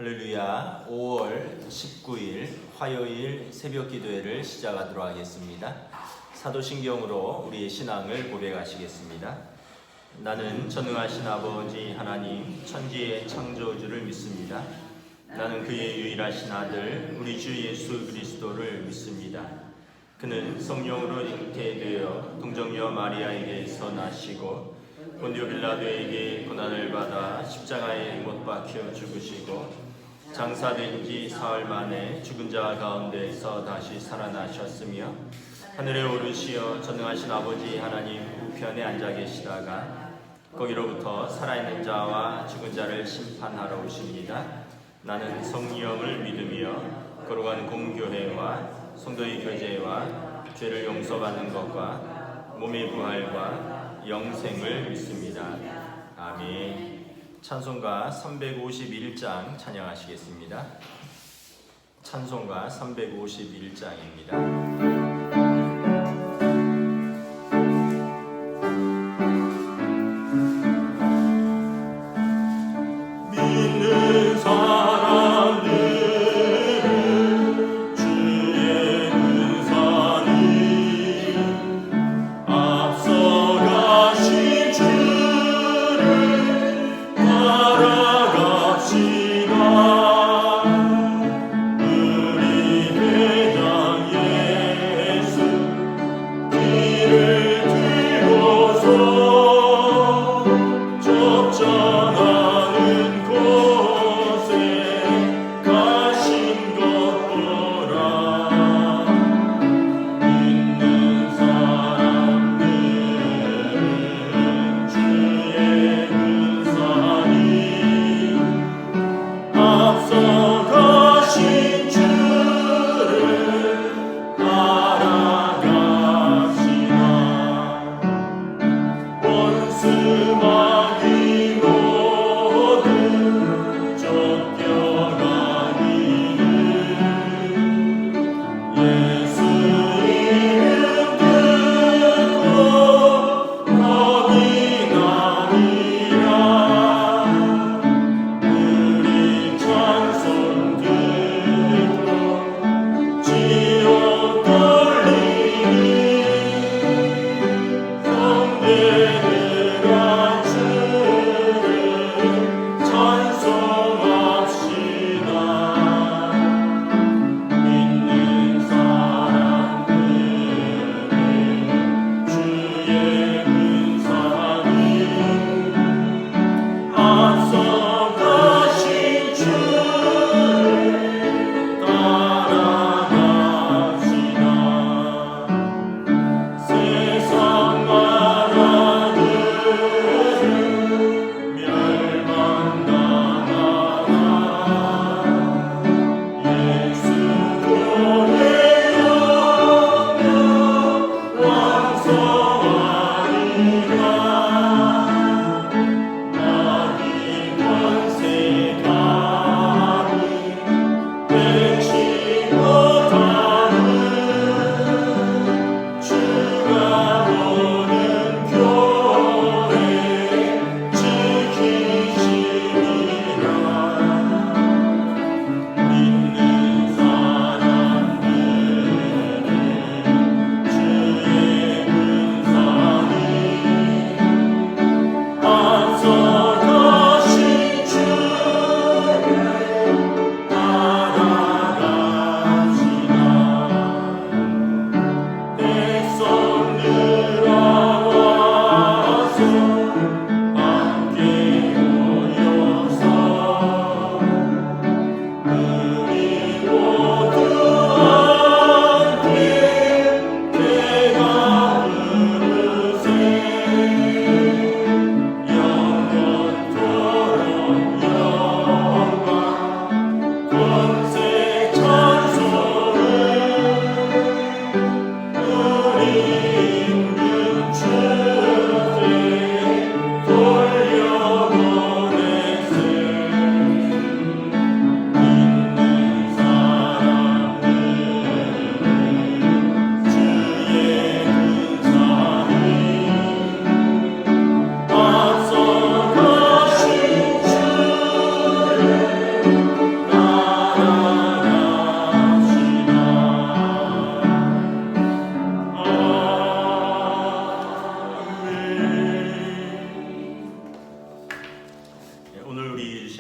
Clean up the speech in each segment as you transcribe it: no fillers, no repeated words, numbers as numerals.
할렐루야. 5월 19일 화요일 새벽 기도회를 시작하도록 하겠습니다. 사도신경으로 우리의 신앙을 고백하시겠습니다. 나는 전능하신 아버지 하나님 천지의 창조주를 믿습니다. 나는 그의 유일하신 아들 우리 주 예수 그리스도를 믿습니다. 그는 성령으로 잉태되어 동정녀 마리아에게서 나시고 본디오 빌라도에게 고난을 받아 십자가에 못 박혀 죽으시고 장사된 지 사흘 만에 죽은 자 가운데서 다시 살아나셨으며 하늘에 오르시어 전능하신 아버지 하나님 우편에 앉아 계시다가 거기로부터 살아있는 자와 죽은 자를 심판하러 오십니다. 나는 성령을 믿으며 거룩한 공교회와 성도의 교제와 죄를 용서받는 것과 몸의 부활과 영생을 믿습니다. 아멘. 찬송가 351장 찬양하시겠습니다. 찬송가 351장입니다. 우리 회장의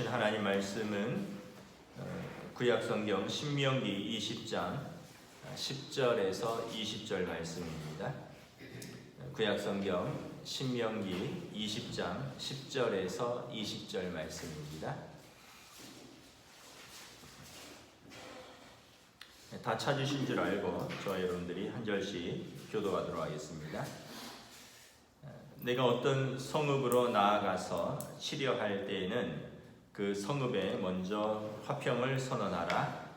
주신 하나님 말씀은 구약성경 신명기 20장 10절에서 20절 말씀입니다. 구약성경 신명기 20장 10절에서 20절 말씀입니다. 다 찾으신 줄 알고 저와 여러분들이 한 절씩 교도하도록 하겠습니다. 내가 어떤 성읍으로 나아가서 치려할 때에는 그 성읍에 먼저 화평을 선언하라.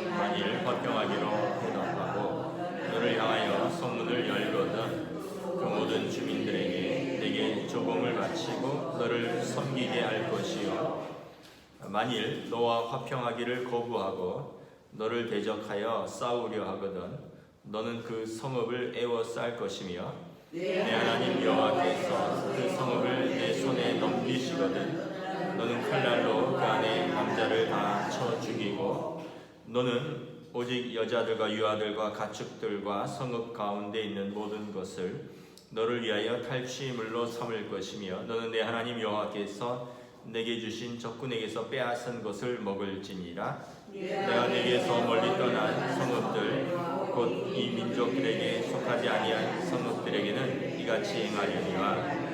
만일 화평하기로 대답하고 너를 향하여 성문을 열거든 그 모든 주민들에게 내게 조공을 바치고 너를 섬기게 할 것이요, 만일 너와 화평하기를 거부하고 너를 대적하여 싸우려 하거든 너는 그 성읍을 에워쌀 것이며 내 하나님 여호와께서 그 성읍을 내 손에 넘기시거든 너는 칼날로 그 안에 남자를 다 쳐 죽이고 너는 오직 여자들과 유아들과 가축들과 성읍 가운데 있는 모든 것을 너를 위하여 탈취물로 삼을 것이며 너는 내 하나님 여호와께서 내게 주신 적군에게서 빼앗은 것을 먹을지니라. 내가 내게서 멀리 떠난 성읍들 곧 이 민족들에게 속하지 아니한 성읍들에게는 이같이 행하려니와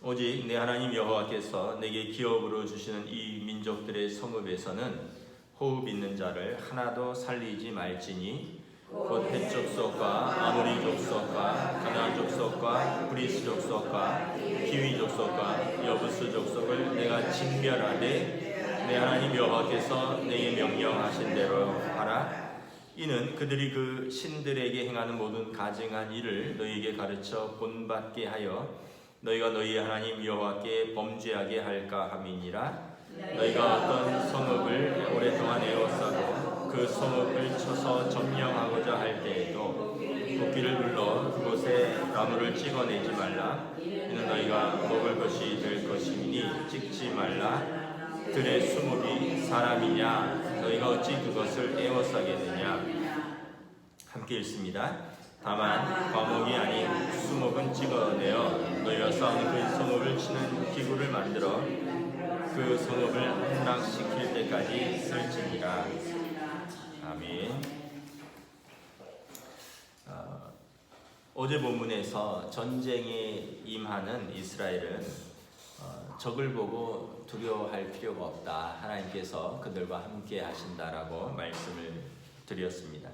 오직 내 하나님 여호와께서 내게 기업으로 주시는 이 민족들의 성읍에서는 호흡 있는 자를 하나도 살리지 말지니 곧 헷 족속과 아모리 족속과 가나안 족속과 브리스 족속과 기위 족속과 여부스 족속을 내가 진멸하되 내 하나님 여호와께서 내게 명령하신 대로 하라. 이는 그들이 그 신들에게 행하는 모든 가증한 일을 너희에게 가르쳐 본받게 하여 너희가 너희 하나님 여호와께 범죄하게 할까 함이니라. 너희가 어떤 성읍을 오랫동안 에워싸고 그 성읍을 쳐서 점령하고자 할 때에도 도끼를 불러 그곳에 나무를 찍어내지 말라. 이는 너희가 먹을 것이 될 것이니 찍지 말라. 들의 수목이 사람이냐 너희가 어찌 그것을 에워싸겠느냐. 함께 읽습니다. 다만 과목이 아닌 수목은 찍어내어 너희가 싸우는 그 성읍을 치는 기구를 만들어 그 성읍을 함락시킬 때까지 쓸지니라. 아멘. 어제 본문에서 전쟁에 임하는 이스라엘은 적을 보고 두려워할 필요가 없다. 하나님께서 그들과 함께 하신다라고 말씀을 드렸습니다.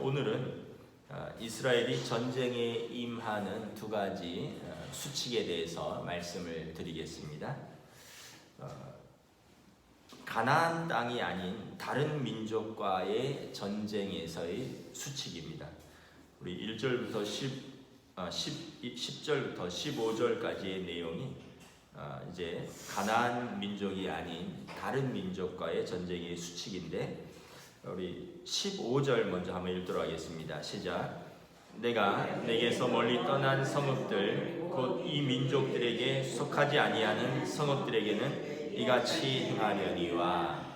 오늘은 이스라엘이 전쟁에 임하는 두 가지 수칙에 대해서 말씀을 드리겠습니다. 가나안 땅이 아닌 다른 민족과의 전쟁에서의 수칙입니다. 우리 1절부터 10절부터 15절까지의 내용이 이제 가나안 민족이 아닌 다른 민족과의 전쟁의 수칙인데, 우리 15절 먼저 한번 읽도록 하겠습니다. 시작. 내가 내게서 멀리 떠난 성읍들 곧 이 민족들에게 속하지 아니하는 성읍들에게는 이같이 행하려니와.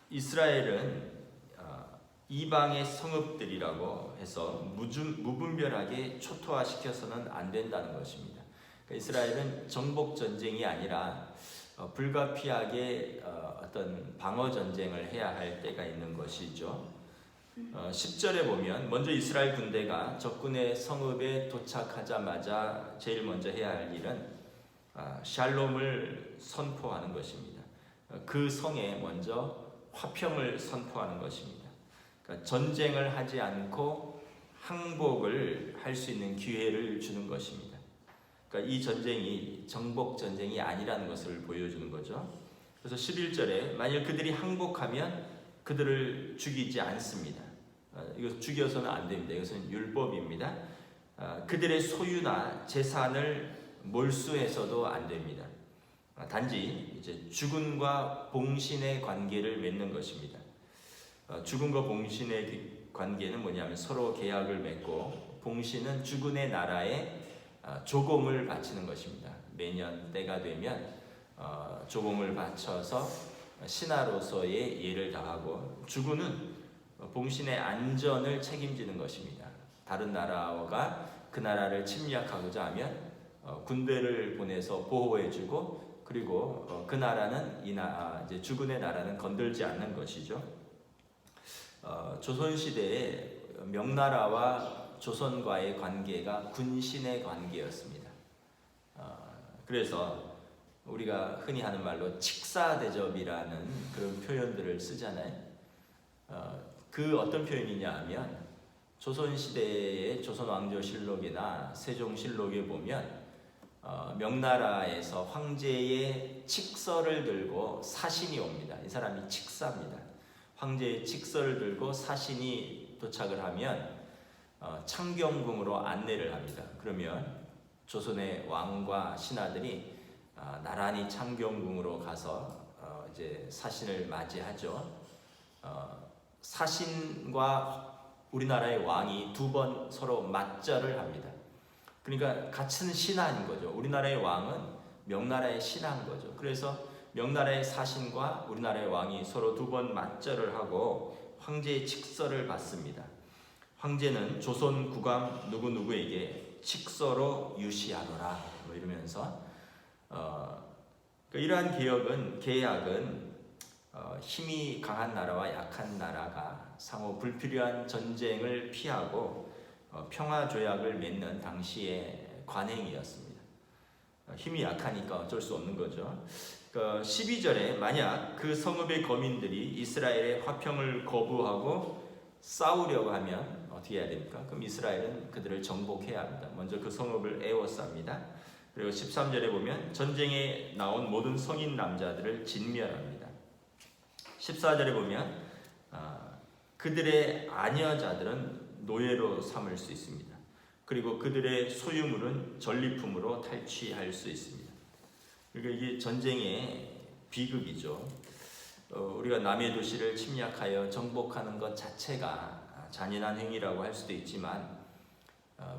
이스라엘은 이방의 성읍들이라고 해서 무분별하게 초토화시켜서는 안 된다는 것입니다. 이스라엘은 정복 전쟁이 아니라 불가피하게 어떤 방어 전쟁을 해야 할 때가 있는 것이죠. 10절에 보면 먼저 이스라엘 군대가 적군의 성읍에 도착하자마자 제일 먼저 해야 할 일은 샬롬을 선포하는 것입니다. 그 성에 먼저 화평을 선포하는 것입니다. 그러니까 전쟁을 하지 않고 항복을 할 수 있는 기회를 주는 것입니다. 그러니까 이 전쟁이 정복 전쟁이 아니라는 것을 보여주는 거죠. 그래서 11절에 만일 그들이 항복하면 그들을 죽이지 않습니다. 이거 죽여서는 안 됩니다. 이것은 율법입니다. 그들의 소유나 재산을 몰수해서도 안 됩니다. 단지 이제 죽음과 봉신의 관계를 맺는 것입니다. 죽음과 봉신의 관계는 뭐냐면 서로 계약을 맺고, 봉신은 죽은의 나라에 조공을 바치는 것입니다. 매년 때가 되면 조공을 바쳐서 신하로서의 예를 다하고, 죽은은 봉신의 안전을 책임지는 것입니다. 다른 나라가 그 나라를 침략하고자 하면 군대를 보내서 보호해주고 그리고 그 나라는 이제 주군의 나라는 건들지 않는 것이죠. 조선 시대에 명나라와 조선과의 관계가 군신의 관계였습니다. 그래서 우리가 흔히 하는 말로 칙사대접이라는 그런 표현들을 쓰잖아요. 그 어떤 표현이냐 하면 조선시대의 조선왕조실록이나 세종실록에 보면 명나라에서 황제의 칙서를 들고 사신이 옵니다. 이 사람이 칙사입니다. 황제의 칙서를 들고 사신이 도착을 하면 창경궁으로 안내를 합니다. 그러면 조선의 왕과 신하들이 나란히 창경궁으로 가서 이제 사신을 맞이하죠. 사신과 우리나라의 왕이 두 번 서로 맞절을 합니다. 그러니까 같은 신하인 거죠. 우리나라의 왕은 명나라의 신하인 거죠. 그래서 명나라의 사신과 우리나라의 왕이 서로 두 번 맞절을 하고 황제의 칙서를 받습니다. 황제는 조선 국왕 누구누구에게 칙서로 유시하노라 뭐 이러면서 이러한 계약은 힘이 강한 나라와 약한 나라가 상호 불필요한 전쟁을 피하고 평화 조약을 맺는 당시의 관행이었습니다. 힘이 약하니까 어쩔 수 없는 거죠. 12절에 만약 그 성읍의 거민들이 이스라엘의 화평을 거부하고 싸우려고 하면 어떻게 해야 됩니까? 그럼 이스라엘은 그들을 정복해야 합니다. 먼저 그 성읍을 에워쌉니다. 그리고 13절에 보면 전쟁에 나온 모든 성인 남자들을 진멸합니다. 14절에 보면 그들의 아녀자들은 노예로 삼을 수 있습니다. 그리고 그들의 소유물은 전리품으로 탈취할 수 있습니다. 그러니까 이게 전쟁의 비극이죠. 우리가 남의 도시를 침략하여 정복하는 것 자체가 잔인한 행위라고 할 수도 있지만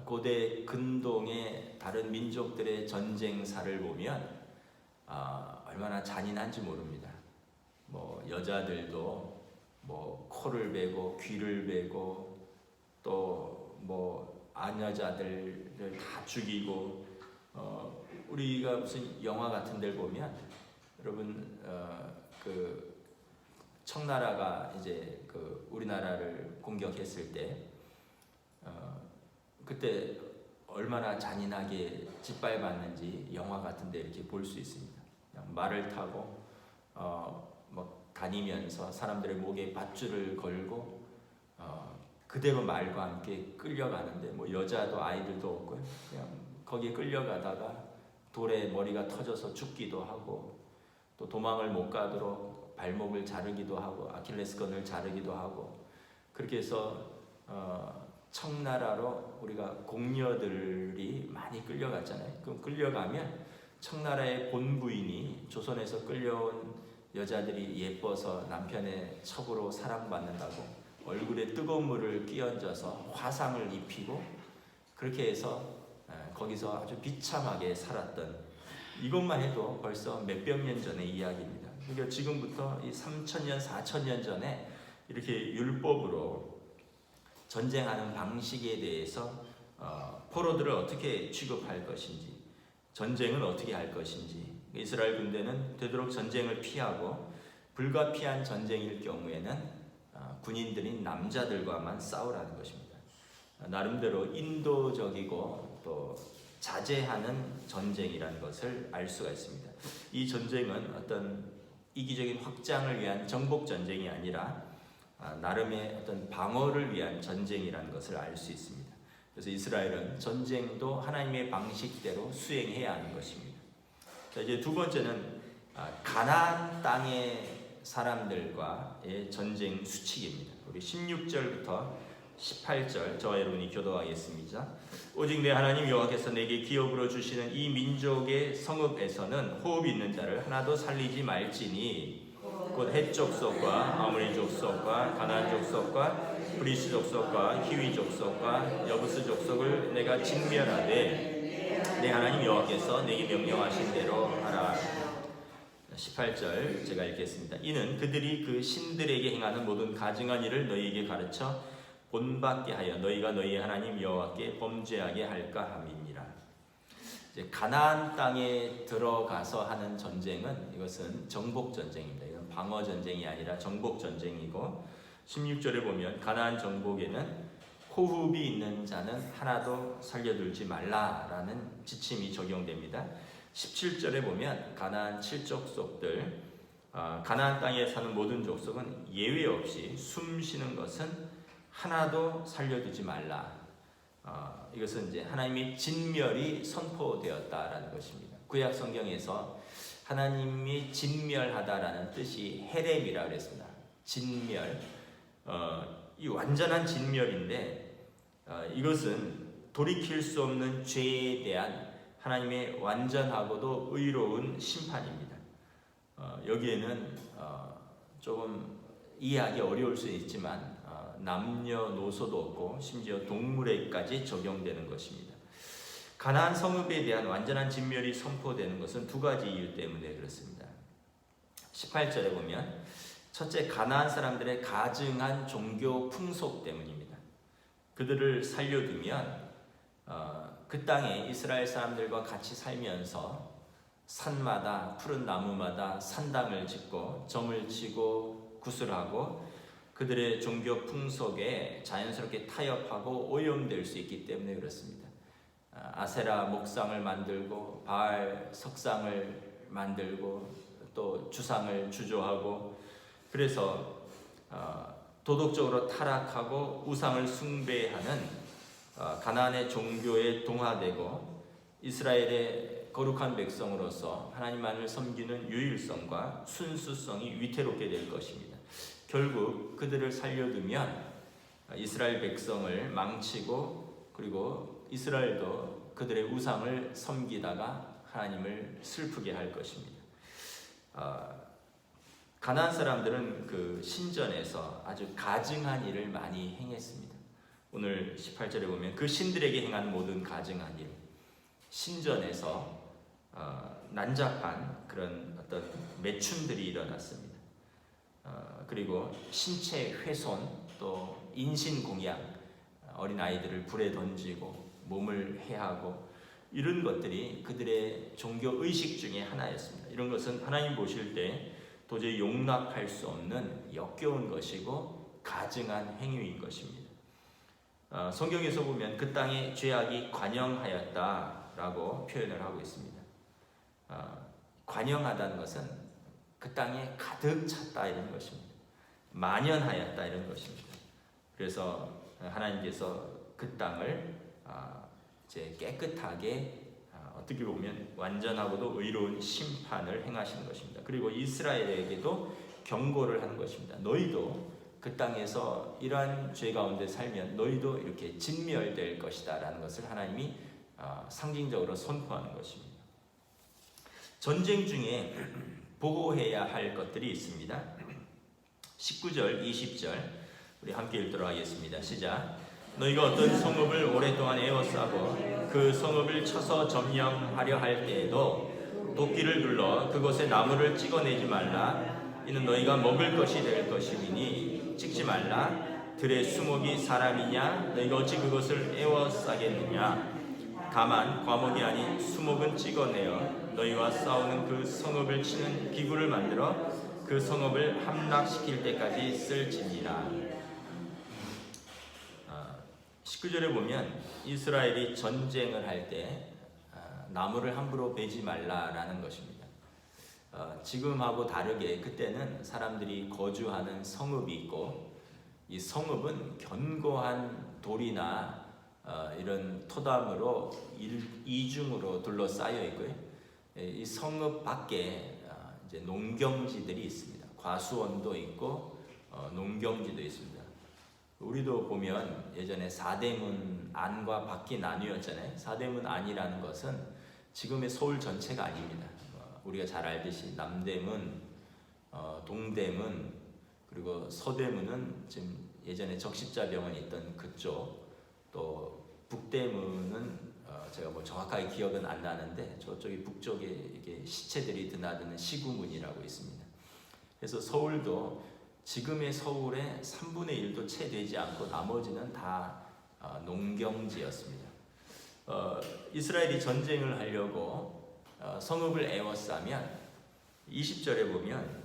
고대 근동의 다른 민족들의 전쟁사를 보면 얼마나 잔인한지 모릅니다. 뭐 여자들도 뭐 코를 베고 귀를 베고 또 뭐 아녀자들을 다 죽이고 우리가 무슨 영화 같은 데를 보면 여러분 그 청나라가 이제 그 우리나라를 공격했을 때 그때 얼마나 잔인하게 짓밟았는지 영화 같은 데 이렇게 볼 수 있습니다. 그냥 말을 타고 뭐 다니면서 사람들의 목에 밧줄을 걸고 그대로 말과 함께 끌려가는데 뭐 여자도 아이들도 없고요. 그냥 거기에 끌려가다가 돌에 머리가 터져서 죽기도 하고 또 도망을 못 가도록 발목을 자르기도 하고 아킬레스건을 자르기도 하고 그렇게 해서 청나라로 우리가 공녀들이 많이 끌려갔잖아요. 그럼 끌려가면 청나라의 본부인이 조선에서 끌려온 여자들이 예뻐서 남편의 첩으로 사랑받는다고 얼굴에 뜨거운 물을 끼얹어서 화상을 입히고 그렇게 해서 거기서 아주 비참하게 살았던 이것만 해도 벌써 몇백 년 전의 이야기입니다. 그러니까 지금부터 이 3,000년, 4,000년 전에 이렇게 율법으로 전쟁하는 방식에 대해서 포로들을 어떻게 취급할 것인지 전쟁은 어떻게 할 것인지 이스라엘 군대는 되도록 전쟁을 피하고 불가피한 전쟁일 경우에는 군인들인 남자들과만 싸우라는 것입니다. 나름대로 인도적이고 또 자제하는 전쟁이라는 것을 알 수가 있습니다. 이 전쟁은 어떤 이기적인 확장을 위한 정복 전쟁이 아니라 나름의 어떤 방어를 위한 전쟁이라는 것을 알 수 있습니다. 그래서 이스라엘은 전쟁도 하나님의 방식대로 수행해야 하는 것입니다. 자, 이제 두 번째는 가나안 땅의 사람들과의 전쟁 수칙입니다. 우리 16절부터 18절 저와 여러분이 교도하겠습니다. 오직 내 하나님 여호와께서 내게 기업으로 주시는 이 민족의 성읍에서는 호흡 있는 자를 하나도 살리지 말지니 곧 헷 족속과 아모리 족속과 가나안 족속과 브리스 족속과 히위 족속과 여부스 족속을 내가 진멸하되 내 하나님 여호와께서 내게 명령하신 대로 하라. 18절 제가 읽겠습니다. 이는 그들이 그 신들에게 행하는 모든 가증한 일을 너희에게 가르쳐 본받게 하여 너희가 너희 하나님 여호와께 범죄하게 할까 함이니라. 이제 가나안 땅에 들어가서 하는 전쟁은 이것은 정복 전쟁입니다. 이건 방어 전쟁이 아니라 정복 전쟁이고 16절에 보면 가나안 정복에는 호흡이 있는 자는 하나도 살려둘지 말라라는 지침이 적용됩니다. 17절에 보면 가나안 7족속들 가나안 땅에 사는 모든 족속은 예외 없이 숨쉬는 것은 하나도 살려두지 말라. 이것은 이제 하나님의 진멸이 선포되었다라는 것입니다. 구약 성경에서 하나님이 진멸하다라는 뜻이 헤렘이라고 그랬습니다. 진멸, 이 완전한 진멸인데 이것은 돌이킬 수 없는 죄에 대한 하나님의 완전하고도 의로운 심판입니다. 여기에는 조금 이해하기 어려울 수 있지만 남녀노소도 없고 심지어 동물에까지 적용되는 것입니다. 가나안 성읍에 대한 완전한 진멸이 선포되는 것은 두 가지 이유 때문에 그렇습니다. 18절에 보면 첫째, 가나안 사람들의 가증한 종교 풍속 때문입니다. 그들을 살려두면 그 땅에 이스라엘 사람들과 같이 살면서 산마다 푸른 나무마다 산당을 짓고 점을 치고 구슬하고 그들의 종교 풍속에 자연스럽게 타협하고 오염될 수 있기 때문에 그렇습니다. 아세라 목상을 만들고 바알 석상을 만들고 또 주상을 주조하고 그래서 도덕적으로 타락하고 우상을 숭배하는 가나안의 종교에 동화되고 이스라엘의 거룩한 백성으로서 하나님만을 섬기는 유일성과 순수성이 위태롭게 될 것입니다. 결국 그들을 살려두면 이스라엘 백성을 망치고 그리고 이스라엘도 그들의 우상을 섬기다가 하나님을 슬프게 할 것입니다. 가나안 사람들은 그 신전에서 아주 가증한 일을 많이 행했습니다. 오늘 18절에 보면 그 신들에게 행한 모든 가증한 일, 신전에서 난잡한 그런 어떤 매춘들이 일어났습니다. 그리고 신체 훼손, 또 인신공양, 어린아이들을 불에 던지고 몸을 해하고 이런 것들이 그들의 종교의식 중에 하나였습니다. 이런 것은 하나님 보실 때 도저히 용납할 수 없는 역겨운 것이고 가증한 행위인 것입니다. 성경에서 보면 그 땅에 죄악이 관영하였다라고 표현을 하고 있습니다. 관영하다는 것은 그 땅에 가득 찼다 이런 것입니다. 만연하였다 이런 것입니다. 그래서 하나님께서 그 땅을 이제 깨끗하게 어떻게 보면 완전하고도 의로운 심판을 행하시는 것입니다. 그리고 이스라엘에게도 경고를 하는 것입니다. 너희도 그 땅에서 이러한 죄 가운데 살면 너희도 이렇게 진멸될 것이다 라는 것을 하나님이 상징적으로 선포하는 것입니다. 전쟁 중에 보호해야 할 것들이 있습니다. 19절, 20절 우리 함께 읽도록 하겠습니다. 시작. 너희가 어떤 성읍을 오랫동안 에워싸고 그 성읍을 쳐서 점령하려 할 때에도 도끼를 눌러 그곳에 나무를 찍어내지 말라. 이는 너희가 먹을 것이 될 것이니 찍지 말라. 들의 수목이 사람이냐? 너희가 어찌 그것을 에워싸겠느냐? 다만 과목이 아닌 수목은 찍어내어 너희와 싸우는 그 성읍을 치는 기구를 만들어 그 성읍을 함락시킬 때까지 쓸지니라. 19절에 보면 이스라엘이 전쟁을 할 때 나무를 함부로 베지 말라라는 것입니다. 지금하고 다르게 그때는 사람들이 거주하는 성읍이 있고 이 성읍은 견고한 돌이나 이런 토담으로 이중으로 둘러싸여 있고요. 이 성읍 밖에 이제 농경지들이 있습니다. 과수원도 있고 농경지도 있습니다. 우리도 보면 예전에 사대문 안과 밖이 나뉘었잖아요. 사대문 안이라는 것은 지금의 서울 전체가 아닙니다. 우리가 잘 알듯이 남대문, 동대문, 그리고 서대문은 지금 예전에 적십자병원이 있던 그쪽, 또 북대문은 제가 뭐 정확하게 기억은 안 나는데 저쪽이 북쪽에 이게 시체들이 드나드는 시구문이라고 있습니다. 그래서 서울도 지금의 서울의 3분의 1도 채 되지 않고 나머지는 다 농경지였습니다. 이스라엘이 전쟁을 하려고 성읍을 에워싸면 20절에 보면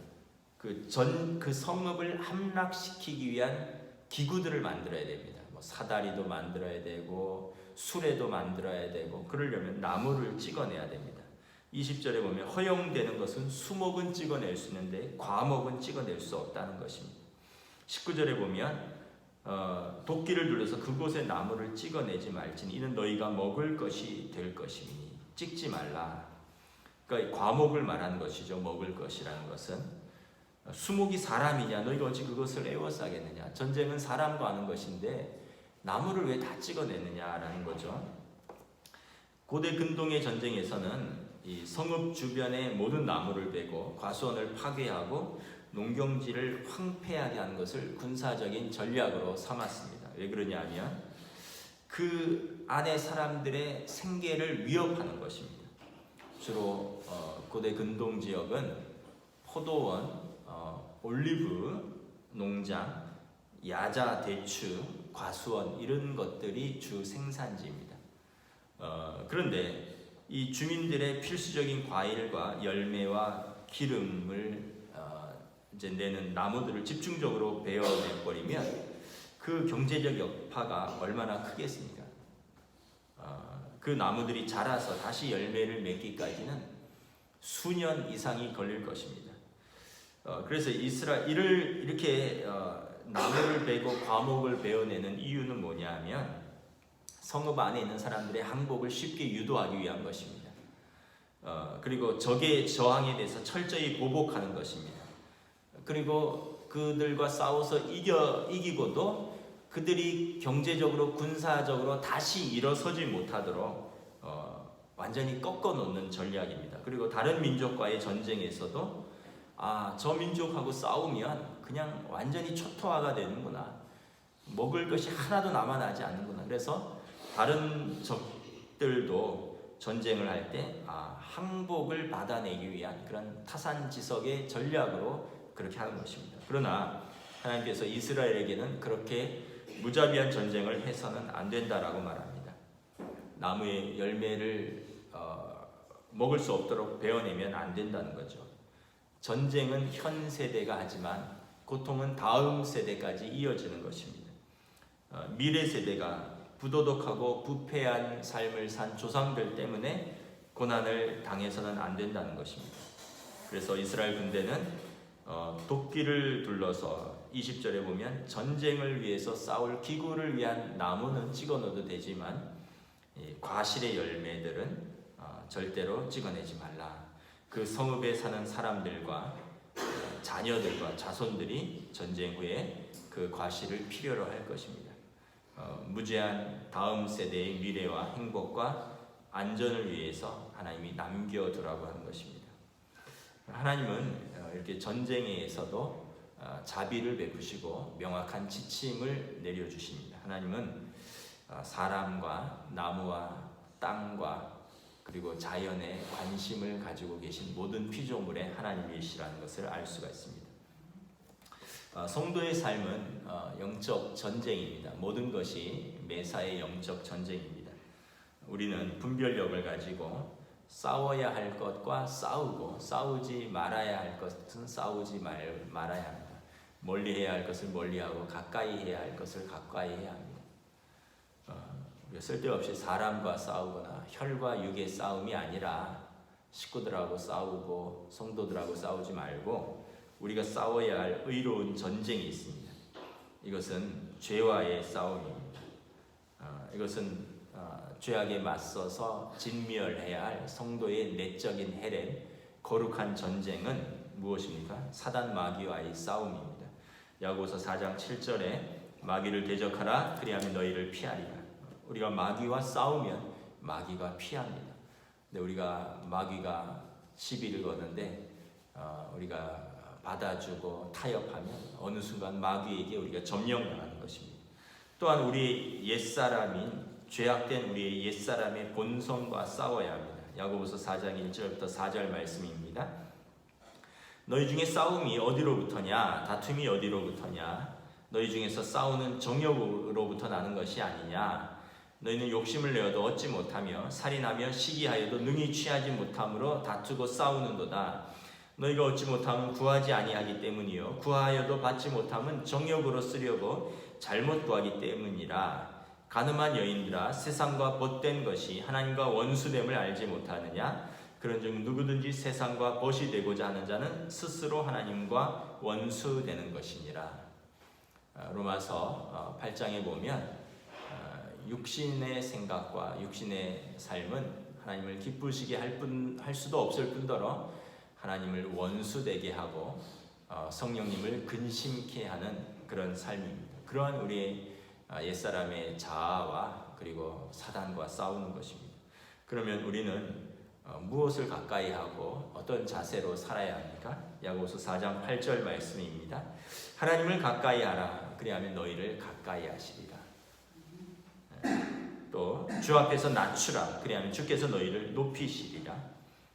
그 성읍을 함락시키기 위한 기구들을 만들어야 됩니다. 뭐 사다리도 만들어야 되고 수레도 만들어야 되고, 그러려면 나무를 찍어내야 됩니다. 20절에 보면 허용되는 것은 수목은 찍어낼 수 있는데 과목은 찍어낼 수 없다는 것입니다. 19절에 보면 도끼를 둘러서 그곳에 나무를 찍어내지 말지니 이는 너희가 먹을 것이 될 것이니 찍지 말라. 그러니까 과목을 말하는 것이죠. 먹을 것이라는 것은 수목이 사람이냐, 너희가 어찌 그것을 에워싸겠느냐. 전쟁은 사람과 하는 것인데 나무를 왜 다 찍어내느냐라는 거죠. 고대 근동의 전쟁에서는 이 성읍 주변의 모든 나무를 베고 과수원을 파괴하고 농경지를 황폐하게 하는 것을 군사적인 전략으로 삼았습니다. 왜 그러냐면 그 안에 사람들의 생계를 위협하는 것입니다. 주로 고대 근동 지역은 포도원, 올리브 농장, 야자 대추, 과수원 이런 것들이 주 생산지입니다. 그런데 이 주민들의 필수적인 과일과 열매와 기름을 이제 내는 나무들을 집중적으로 베어내 버리면 그 경제적 여파가 얼마나 크겠습니까? 그 나무들이 자라서 다시 열매를 맺기까지는 수년 이상이 걸릴 것입니다. 그래서 이스라엘을 이렇게 나무를 베고 과목을 베어내는 이유는 뭐냐면 성읍 안에 있는 사람들의 항복을 쉽게 유도하기 위한 것입니다. 그리고 적의 저항에 대해서 철저히 보복하는 것입니다. 그리고 그들과 싸워서 이기고도 그들이 경제적으로 군사적으로 다시 일어서지 못하도록 완전히 꺾어 놓는 전략입니다. 그리고 다른 민족과의 전쟁에서도 저 민족하고 싸우면 그냥 완전히 초토화가 되는구나. 먹을 것이 하나도 남아나지 않는구나. 그래서 다른 적들도 전쟁을 할 때 항복을 받아내기 위한 그런 타산지석의 전략으로 그렇게 하는 것입니다. 그러나 하나님께서 이스라엘에게는 그렇게 무자비한 전쟁을 해서는 안 된다라고 말합니다. 나무의 열매를 먹을 수 없도록 베어내면 안 된다는 거죠. 전쟁은 현 세대가 하지만 고통은 다음 세대까지 이어지는 것입니다. 미래 세대가 부도덕하고 부패한 삶을 산 조상들 때문에 고난을 당해서는 안 된다는 것입니다. 그래서 이스라엘 군대는 도끼를 둘러서 20절에 보면 전쟁을 위해서 싸울 기구를 위한 나무는 찍어 넣어도 되지만 과실의 열매들은 절대로 찍어내지 말라. 그 성읍에 사는 사람들과 자녀들과 자손들이 전쟁 후에 그 과실을 필요로 할 것입니다. 무제한 다음 세대의 미래와 행복과 안전을 위해서 하나님이 남겨두라고 하는 것입니다. 하나님은 이렇게 전쟁에서도 자비를 베푸시고 명확한 지침을 내려주십니다. 하나님은 사람과 나무와 땅과 그리고 자연에 관심을 가지고 계신 모든 피조물의 하나님이시라는 것을 알 수가 있습니다. 성도의 삶은 영적 전쟁입니다. 모든 것이 매사의 영적 전쟁입니다. 우리는 분별력을 가지고 싸워야 할 것과 싸우고 싸우지 말아야 할 것은 싸우지 말아야 합니다. 멀리해야 할 것을 멀리하고 가까이 해야 할 것을 가까이 해야 합니다. 우리가 쓸데없이 사람과 싸우거나 혈과 육의 싸움이 아니라 식구들하고 싸우고 성도들하고 싸우지 말고 우리가 싸워야 할 의로운 전쟁이 있습니다. 이것은 죄와의 싸움입니다. 이것은 죄악에 맞서서 진멸해야 할 성도의 내적인 헤렘, 거룩한 전쟁은 무엇입니까? 사단 마귀와의 싸움입니다. 야고보서 4장 7절에 마귀를 대적하라 그리하면 너희를 피하리라. 우리가 마귀와 싸우면 마귀가 피합니다. 근데 우리가 마귀가 시비를 거는데 우리가 받아주고 타협하면 어느 순간 마귀에게 우리가 점령당하는 것입니다. 또한 우리 옛사람인 죄악된 우리의 옛사람의 본성과 싸워야 합니다. 야고보서 4장 1절부터 4절 말씀입니다. 너희 중에 싸움이 어디로부터냐? 다툼이 어디로부터냐? 너희 중에서 싸우는 정욕으로부터 나는 것이 아니냐? 너희는 욕심을 내어도 얻지 못하며 살인하며 시기하여도 능히 취하지 못함으로 다투고 싸우는도다. 너희가 얻지 못하면 구하지 아니하기 때문이요 구하여도 받지 못하면 정욕으로 쓰려고 잘못 구하기 때문이라. 가늠한 여인들아, 세상과 벗된 것이 하나님과 원수됨을 알지 못하느냐? 그런즉 누구든지 세상과 벗이 되고자 하는 자는 스스로 하나님과 원수되는 것이니라. 로마서 8장에 보면 육신의 생각과 육신의 삶은 하나님을 기쁘시게 할 수도 없을 뿐더러 하나님을 원수되게 하고 성령님을 근심케 하는 그런 삶입니다. 그러한 우리의 옛사람의 자아와 그리고 사단과 싸우는 것입니다. 그러면 우리는 무엇을 가까이 하고 어떤 자세로 살아야 합니까? 야고보서 4장 8절 말씀입니다. 하나님을 가까이 하라. 그리하면 너희를 가까이 하시리라. 또 주 앞에서 낮추라. 그리하면 주께서 너희를 높이시리라.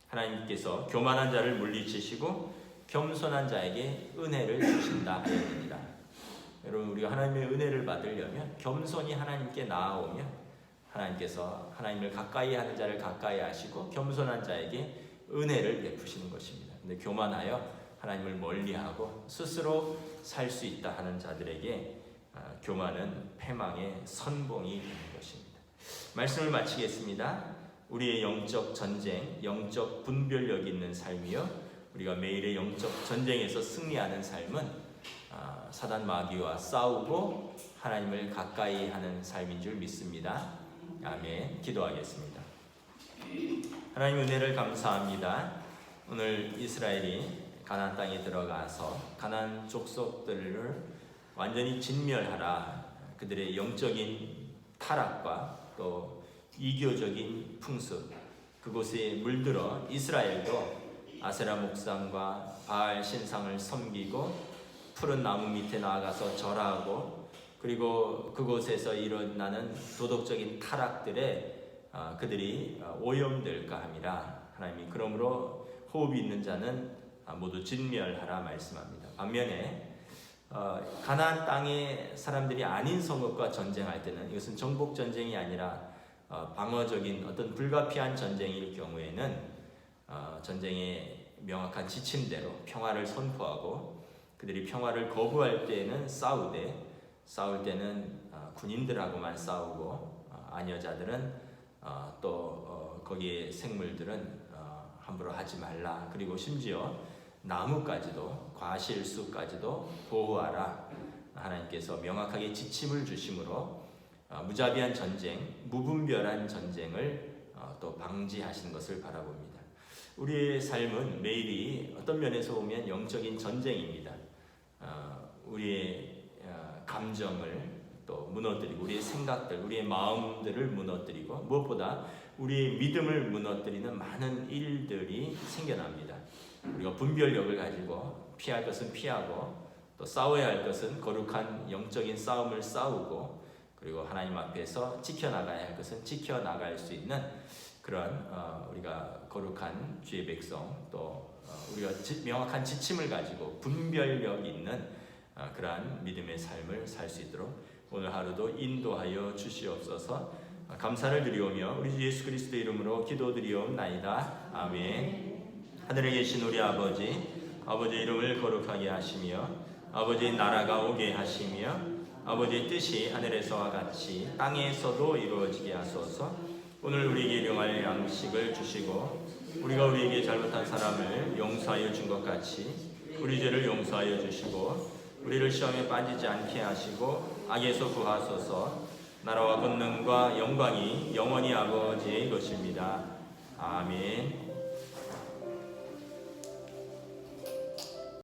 하나님께서 교만한 자를 물리치시고 겸손한 자에게 은혜를 주신다 하였느니라. 여러분, 우리가 하나님의 은혜를 받으려면 겸손히 하나님께 나아오면 하나님께서 하나님을 가까이 하는 자를 가까이 하시고 겸손한 자에게 은혜를 베푸시는 것입니다. 근데 교만하여 하나님을 멀리하고 스스로 살 수 있다 하는 자들에게 교만은 패망의 선봉이 되는 것입니다. 말씀을 마치겠습니다. 우리의 영적 전쟁, 영적 분별력이 있는 삶이요 우리가 매일의 영적 전쟁에서 승리하는 삶은 사단 마귀와 싸우고 하나님을 가까이 하는 삶인 줄 믿습니다. 아멘. 기도하겠습니다. 하나님 은혜를 감사합니다. 오늘 이스라엘이 가나안 땅에 들어가서 가나안 족속들을 완전히 진멸하라. 그들의 영적인 타락과 또 이교적인 풍습, 그곳에 물들어 이스라엘도 아세라 목상과 바알 신상을 섬기고 푸른 나무 밑에 나아가서 절하고 그리고 그곳에서 일어나는 도덕적인 타락들에 그들이 오염될까 함이라. 하나님이 그러므로 호흡이 있는 자는 모두 진멸하라 말씀합니다. 반면에 가나안 땅의 사람들이 아닌 성읍과 전쟁할 때는 이것은 정복 전쟁이 아니라 방어적인 어떤 불가피한 전쟁일 경우에는 전쟁의 명확한 지침대로 평화를 선포하고 그들이 평화를 거부할 때에는 싸울 때는 군인들하고만 싸우고 아녀자들은 또 거기에 생물들은 함부로 하지 말라. 그리고 심지어 나무까지도 과실수까지도 보호하라. 하나님께서 명확하게 지침을 주심으로 무자비한 전쟁, 무분별한 전쟁을 또 방지하시는 것을 바라봅니다. 우리의 삶은 매일이 어떤 면에서 보면 영적인 전쟁입니다. 우리의 감정을 또 무너뜨리고 우리의 생각들, 우리의 마음들을 무너뜨리고 무엇보다 우리의 믿음을 무너뜨리는 많은 일들이 생겨납니다. 우리가 분별력을 가지고 피할 것은 피하고 또 싸워야 할 것은 거룩한 영적인 싸움을 싸우고 그리고 하나님 앞에서 지켜나가야 할 것은 지켜나갈 수 있는 그런 우리가 거룩한 주의 백성 또 우리가 명확한 지침을 가지고 분별력 있는 그러한 믿음의 삶을 살 수 있도록 오늘 하루도 인도하여 주시옵소서. 감사를 드리오며 우리 주 예수 그리스도 이름으로 기도드리옵나이다. 아멘. 하늘에 계신 우리 아버지의 이름을 거룩하게 하시며 아버지의 나라가 오게 하시며 아버지의 뜻이 하늘에서와 같이 땅에서도 이루어지게 하소서. 오늘 우리에게 일용할 양식을 주시고 우리가 우리에게 잘못한 사람을 용서하여 준 것 같이 우리 죄를 용서하여 주시고 우리를 시험에 빠지지 않게 하시고 악에서 구하소서. 나라와 권능과 영광이 영원히 아버지의 것입니다. 아멘.